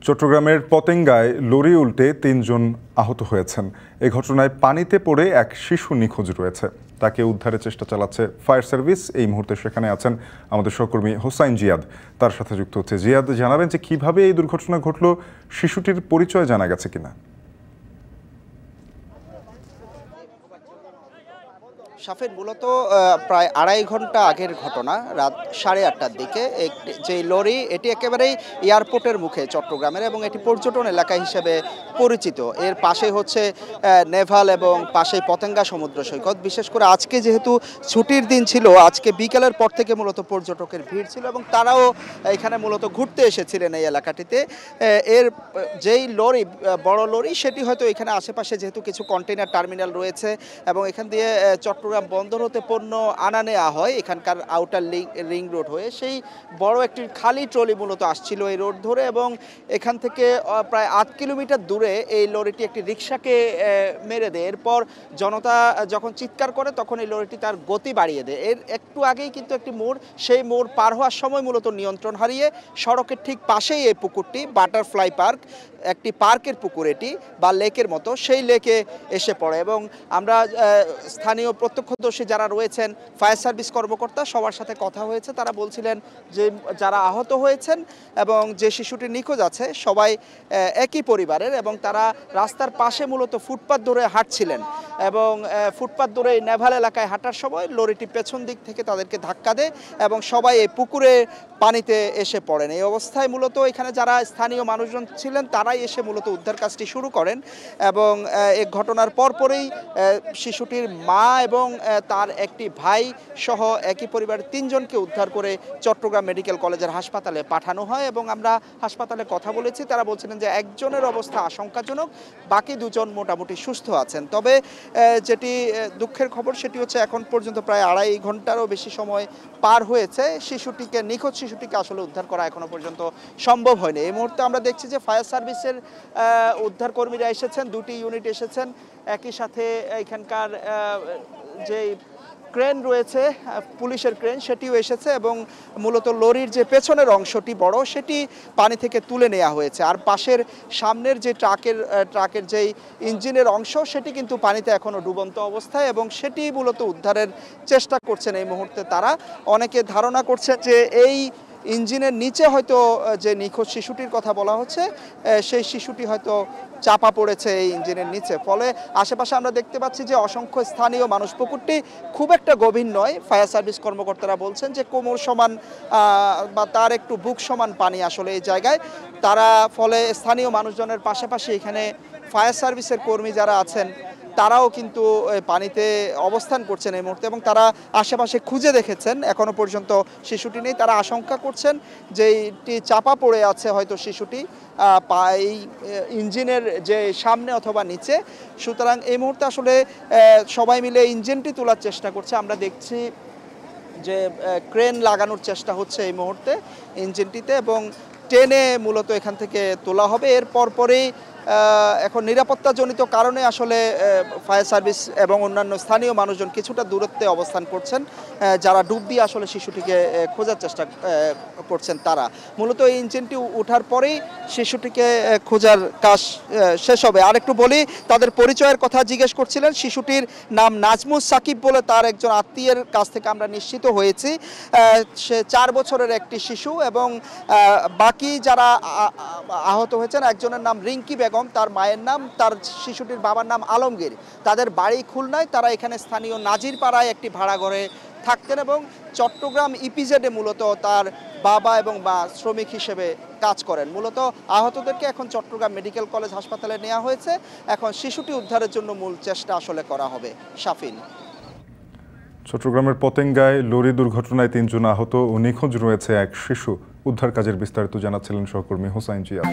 চট্টগ্রামের পতেঙ্গায় লরি উল্টে ৩ জন আহত হয়েছেন। এই ঘটনায় পানিতে পড়ে এক শিশু নিখোঁজ রয়েছে। তাকে উদ্ধারের চেষ্টা চালাচ্ছে ফায়ার সার্ভিস। এই মুহূর্তে সেখানে আছেন আমাদের সহকর্মী হোসাইন জিয়াদ, তার সাথে যুক্ত হচ্ছে। জিয়াদ, জানাবেন যে কিভাবে এই দুর্ঘটনা ঘটলো, শিশুটির পরিচয় জানা গেছে কিনা? শাফিন, মূলত প্রায় ২.৫ ঘন্টা আগের ঘটনা। রাত ৮:৩০টার দিকে যে লরি, এটি একেবারেই এয়ারপোর্টের মুখে চট্টগ্রামের, এবং এটি পর্যটন এলাকা হিসেবে পরিচিত। এর পাশে হচ্ছে নেভাল এবং পাশেই পতেঙ্গা সমুদ্র সৈকত। বিশেষ করে আজকে যেহেতু ছুটির দিন ছিল, আজকে বিকেলের পর থেকে মূলত পর্যটকের ভিড় ছিল এবং তারাও এখানে মূলত ঘুরতে এসেছিলেন এই এলাকাটিতে। এর যেই লরি, বড় লরি, সেটি হয়তো এখানে আশেপাশে যেহেতু কিছু কন্টেইনার টার্মিনাল রয়েছে এবং এখান দিয়ে চট্টগ্রাম বন্দর হতে পণ্য আনা নেওয়া হয় এখানকার আউটার রিং রোড হয়ে, সেই বড় একটি খালি ট্রলি মূলত আসছিল এই রোড ধরে, এবং এখান থেকে প্রায় ৮ কিলোমিটার দূরে এই লরিটি একটি রিকশাকে মেরে দেয়। এরপর জনতা যখন চিৎকার করে তখন এই লরিটি তার গতি বাড়িয়ে দেয়। এর একটু আগেই কিন্তু একটি মোড়, সেই মোড় পার হওয়ার সময় মূলত নিয়ন্ত্রণ হারিয়ে সড়কের ঠিক পাশেই এই পুকুরটি, বাটারফ্লাই পার্ক, একটি পার্কের পুকুর এটি বা লেকের মতো, সেই লেকে এসে পড়ে। এবং আমরা স্থানীয় প্রত্যক্ষদর্শী যারা রয়েছেন, ফায়ার সার্ভিস কর্মকর্তা, সবার সাথে কথা হয়েছে। তারা বলছিলেন যে যারা আহত হয়েছেন এবং যে শিশুটি নিখোঁজ আছে সবাই একই পরিবারের, এবং তারা রাস্তার পাশে মূলত ফুটপাত ধরে হাঁটছিলেন এবং ফুটপাত ধরে নেভাল এলাকায় হাঁটার সময় লরিটি পেছন দিক থেকে তাদেরকে ধাক্কা দেয় এবং সবাই এই পুকুরে পানিতে এসে পড়েন। এই অবস্থায় মূলত এখানে যারা স্থানীয় মানুষজন ছিলেন তারাই এসে মূলত উদ্ধার কাজটি শুরু করেন, এবং এই ঘটনার পরপরই শিশুটির মা এবং তার একটি ভাই সহ একই পরিবারের ৩ জনকে উদ্ধার করে চট্টগ্রাম মেডিকেল কলেজের হাসপাতালে পাঠানো হয়। এবং আমরা হাসপাতালে কথা বলেছি, তারা বলছিলেন যে একজনের অবস্থা আশঙ্কাজনক, বাকি 2 জন মোটামুটি সুস্থ আছেন। তবে যেটি দুঃখের খবর সেটি হচ্ছে এখন পর্যন্ত প্রায় ২.৫ ঘন্টারও বেশি সময় পার হয়েছে, শিশুটিকে, নিখোঁজ শিশুটিকে আসলে উদ্ধার করা এখনো পর্যন্ত সম্ভব হয়নি। এই মুহূর্তে আমরা দেখছি যে ফায়ার সার্ভিসের উদ্ধার কর্মীরা এসেছেন, 2টি ইউনিট এসেছেন, একই সাথে এখানকার যে ক্রেন রয়েছে, পুলিশের ক্রেন, সেটিও এসেছে, এবং মূলত লরির যে পেছনের অংশটি বড়, সেটি পানি থেকে তুলে নেওয়া হয়েছে। আর পাশের সামনের যে ট্রাকের যেই ইঞ্জিনের অংশ, সেটি কিন্তু পানিতে এখনও ডুবন্ত অবস্থায়, এবং সেটি মূলত উদ্ধারের চেষ্টা করছেন এই মুহূর্তে তারা। অনেকে ধারণা করছে যে এই ইঞ্জিনের নিচে হয়তো যে নিখোঁজ শিশুটির কথা বলা হচ্ছে, সেই শিশুটি হয়তো চাপা পড়েছে এই ইঞ্জিনের নিচে। ফলে আশেপাশে আমরা দেখতে পাচ্ছি যে অসংখ্য স্থানীয় মানুষ, পুকুরটি খুব একটা গভীর নয়, ফায়ার সার্ভিস কর্মকর্তারা বলছেন যে কোমর সমান বা তার একটু বুক সমান পানি আসলে এই জায়গায়। তারা ফলে স্থানীয় মানুষজনের পাশাপাশি এখানে ফায়ার সার্ভিসের কর্মী যারা আছেন তারাও কিন্তু পানিতে অবস্থান করছেন এই মুহূর্তে, এবং তারা আশেপাশে খুঁজে দেখেছেন, এখনো পর্যন্ত শিশুটি নেই। তারা আশঙ্কা করছেন যে এটি চাপা পড়ে আছে হয়তো শিশুটি এই ইঞ্জিনের যে সামনে অথবা নিচে। সুতরাং এই মুহূর্তে আসলে সবাই মিলে ইঞ্জিনটি তোলার চেষ্টা করছে। আমরা দেখছি যে ক্রেন লাগানোর চেষ্টা হচ্ছে এই মুহূর্তে ইঞ্জিনটিতে, এবং টেনে মূলত এখান থেকে তোলা হবে। এর পরপরই এখন নিরাপত্তাজনিত কারণে আসলে ফায়ার সার্ভিস এবং অন্যান্য স্থানীয় মানুষজন কিছুটা দূরত্বে অবস্থান করছেন, যারা ডুব দিয়ে আসলে শিশুটিকে খোঁজার চেষ্টা করছেন। তারা মূলত এই ইঞ্জিনটি ওঠার পরেই শিশুটিকে খোঁজার কাজ শেষ হবে। আর একটু বলি, তাদের পরিচয়ের কথা জিজ্ঞেস করছিলেন। শিশুটির নাম নাজমুস সাকিব বলে তার একজন আত্মীয়ের কাছ থেকে আমরা নিশ্চিত হয়েছি। সে 4 বছরের একটি শিশু, এবং বাকি যারা আহত হয়েছেন, একজনের নাম রিঙ্কি বেগম, তার মায়ের নাম, তার শিশুটির বাবার নাম আলমগীর। তাদের বাড়ি খুলনায়, তারা এখানে স্থানীয় নাজিরপাড়ায় একটি ভাড়া ঘরে থাকতেন, এবং চট্টগ্রাম ইপিজেডে মূলত তার বাবা এবং মা শ্রমিক হিসেবে কাজ করেন। মূলত আহতদেরকে এখন চট্টগ্রাম মেডিকেল কলেজ হাসপাতালে নেওয়া হয়েছে। এখন শিশুটি উদ্ধারের জন্য মূল চেষ্টা আসলে করা হবে। শাফিন, চট্টগ্রামের পতেঙ্গায় লরি দুর্ঘটনায় 3 জন আহত ও নিখোঁজ রয়েছে এক শিশু। উদ্ধার কাজের বিস্তারিত জানাচ্ছিলেন সহকর্মী হোসাইন জিয়াদ।